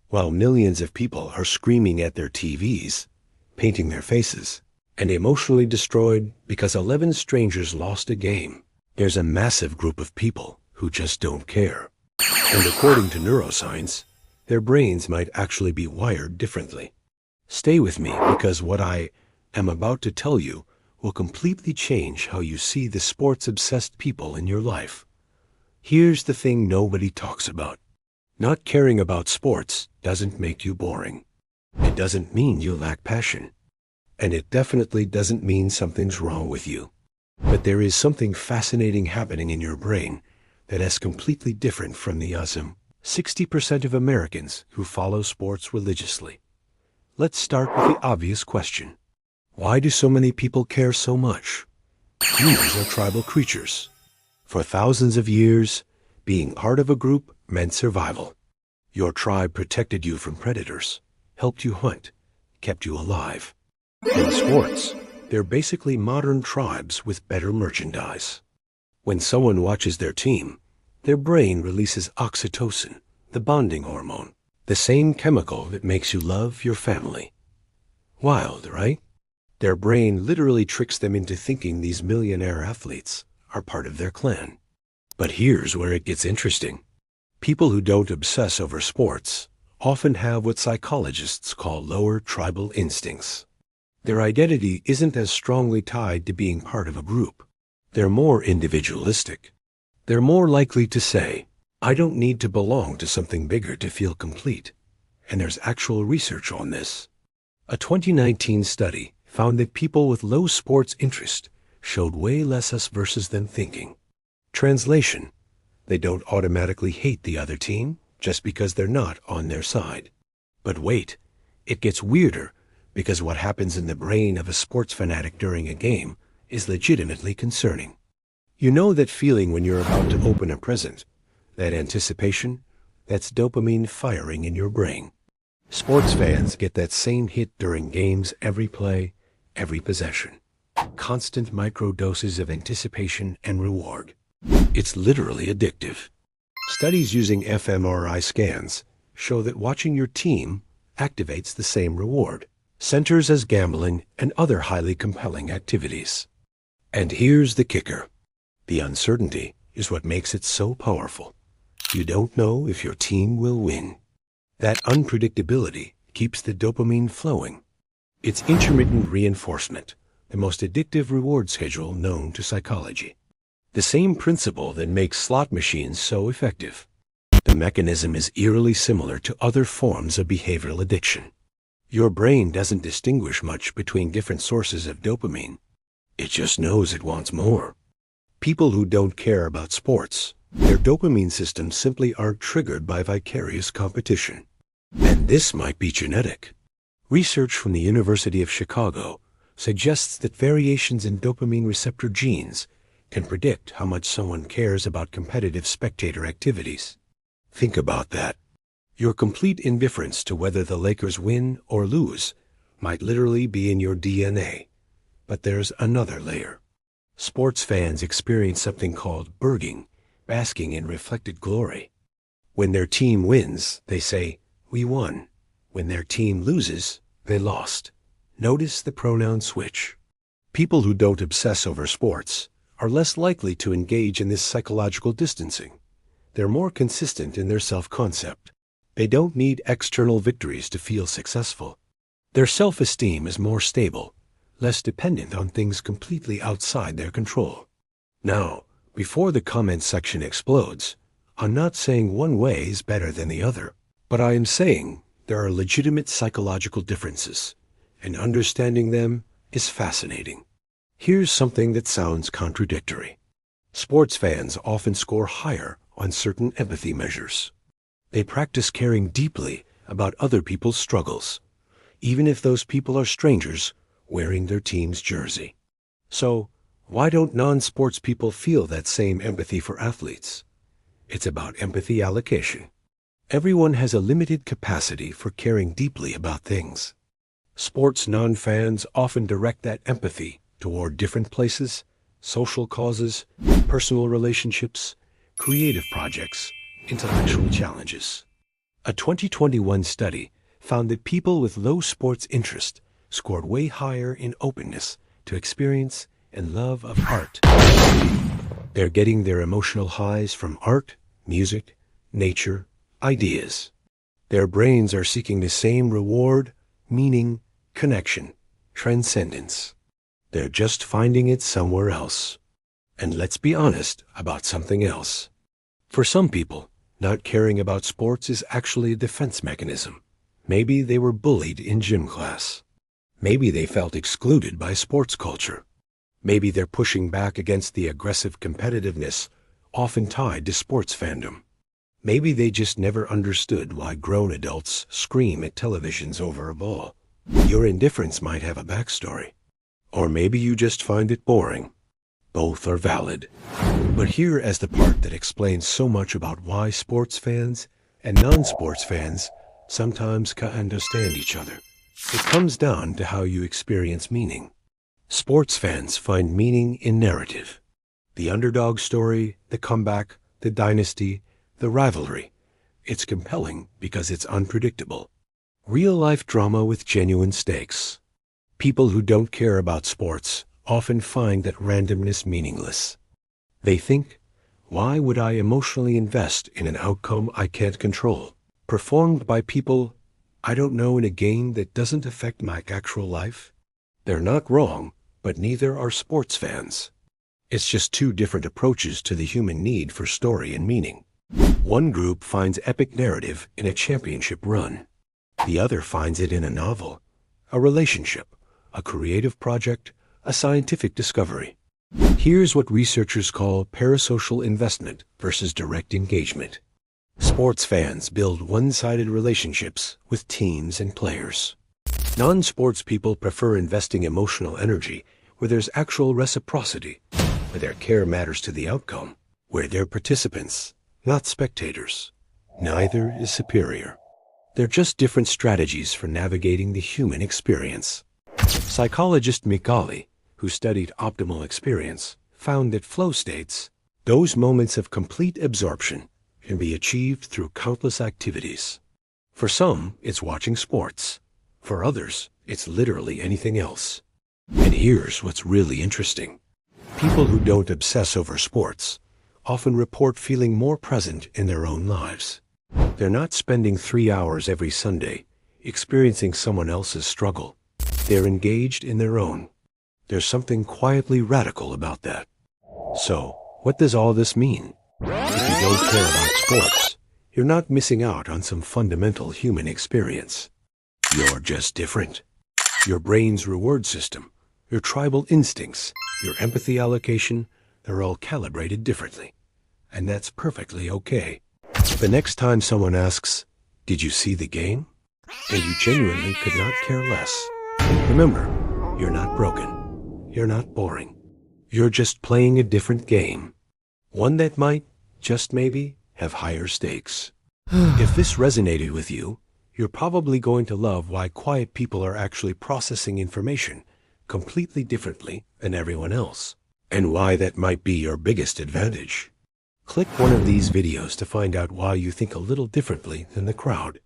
while millions of people are screaming at their TVs, painting their faces, and emotionally destroyed because 11 strangers lost a game. There's a massive group of people who just don't care. And according to neuroscience, their brains might actually be wired differently. Stay with me because what I am about to tell you will completely change how you see the sports-obsessed people in your life. Here's the thing nobody talks about. Not caring about sports doesn't make you boring. It doesn't mean you lack passion. And it definitely doesn't mean something's wrong with you. But there is something fascinating happening in your brain that is completely different from the 60% of Americans who follow sports religiously. Let's start with the obvious question. Why do so many people care so much? Humans are tribal creatures. For thousands of years, being part of a group meant survival. Your tribe protected you from predators, helped you hunt, kept you alive. In sports, they're basically modern tribes with better merchandise. When someone watches their team, their brain releases oxytocin, the bonding hormone, the same chemical that makes you love your family. Wild, right? Their brain literally tricks them into thinking these millionaire athletes are part of their clan. But here's where it gets interesting. People who don't obsess over sports often have what psychologists call lower tribal instincts. Their identity isn't as strongly tied to being part of a group. They're more individualistic. They're more likely to say, I don't need to belong to something bigger to feel complete. And there's actual research on this. A 2019 study found that people with low sports interest showed way less us versus them thinking. Translation: they don't automatically hate the other team just because they're not on their side. But wait, it gets weirder because what happens in the brain of a sports fanatic during a game is legitimately concerning. You know that feeling when you're about to open a present? That anticipation? That's dopamine firing in your brain. Sports fans get that same hit during games, every play, every possession. Constant microdoses of anticipation and reward. It's literally addictive. Studies using fMRI scans show that watching your team activates the same reward centers as gambling and other highly compelling activities. And here's the kicker. The uncertainty is what makes it so powerful. You don't know if your team will win. That unpredictability keeps the dopamine flowing. It's intermittent reinforcement, the most addictive reward schedule known to psychology. The same principle that makes slot machines so effective. The mechanism is eerily similar to other forms of behavioral addiction. Your brain doesn't distinguish much between different sources of dopamine. It just knows it wants more. People who don't care about sports, their dopamine systems simply aren't triggered by vicarious competition. And this might be genetic. Research from the University of Chicago suggests that variations in dopamine receptor genes can predict how much someone cares about competitive spectator activities. Think about that. Your complete indifference to whether the Lakers win or lose might literally be in your DNA. But there's another layer. Sports fans experience something called burging, basking in reflected glory. When their team wins, they say, "We won." When their team loses, they lost. Notice the pronoun switch. People who don't obsess over sports are less likely to engage in this psychological distancing. They're more consistent in their self-concept. They don't need external victories to feel successful. Their self-esteem is more stable, less dependent on things completely outside their control. Now, before the comment section explodes, I'm not saying one way is better than the other, but I am saying there are legitimate psychological differences, and understanding them is fascinating. Here's something that sounds contradictory. Sports fans often score higher on certain empathy measures. They practice caring deeply about other people's struggles, even if those people are strangers wearing their team's jersey. So, why don't non-sports people feel that same empathy for athletes? It's about empathy allocation. Everyone has a limited capacity for caring deeply about things. Sports non-fans often direct that empathy toward different places, social causes, personal relationships, creative projects, intellectual challenges. A 2021 study found that people with low sports interest scored way higher in openness to experience and love of art. They're getting their emotional highs from art, music, nature, ideas. Their brains are seeking the same reward, meaning, connection, transcendence. They're just finding it somewhere else. And let's be honest about something else. For some people, not caring about sports is actually a defense mechanism. Maybe they were bullied in gym class. Maybe they felt excluded by sports culture. Maybe they're pushing back against the aggressive competitiveness often tied to sports fandom. Maybe they just never understood why grown adults scream at televisions over a ball. Your indifference might have a backstory. Or maybe you just find it boring. Both are valid. But here is the part that explains so much about why sports fans and non-sports fans sometimes can't understand each other. It comes down to how you experience meaning. Sports fans find meaning in narrative. The underdog story, the comeback, the dynasty, the rivalry. It's compelling because it's unpredictable. Real-life drama with genuine stakes. People who don't care about sports often find that randomness meaningless. They think, why would I emotionally invest in an outcome I can't control, performed by people I don't know in a game that doesn't affect my actual life? They're not wrong, but neither are sports fans. It's just two different approaches to the human need for story and meaning. One group finds epic narrative in a championship run. The other finds it in a novel, a relationship, a creative project, a scientific discovery. Here's what researchers call parasocial investment versus direct engagement. Sports fans build one-sided relationships with teams and players. Non-sports people prefer investing emotional energy where there's actual reciprocity, where their care matters to the outcome, where they're participants, not spectators. Neither is superior. They're just different strategies for navigating the human experience. Psychologist Mikali, who studied optimal experience, found that flow states, those moments of complete absorption, can be achieved through countless activities. For some, it's watching sports. For others, it's literally anything else. And here's what's really interesting. People who don't obsess over sports often report feeling more present in their own lives. They're not spending 3 hours every Sunday experiencing someone else's struggle. They're engaged in their own. There's something quietly radical about that. So, what does all this mean? If you don't care about sports, you're not missing out on some fundamental human experience. You're just different. Your brain's reward system, your tribal instincts, your empathy allocation, they're all calibrated differently. And that's perfectly okay. The next time someone asks, "Did you see the game?" and you genuinely could not care less, remember, you're not broken. You're not boring. You're just playing a different game. One that might, just maybe, have higher stakes. If this resonated with you, you're probably going to love why quiet people are actually processing information completely differently than everyone else, and why that might be your biggest advantage. Click one of these videos to find out why you think a little differently than the crowd.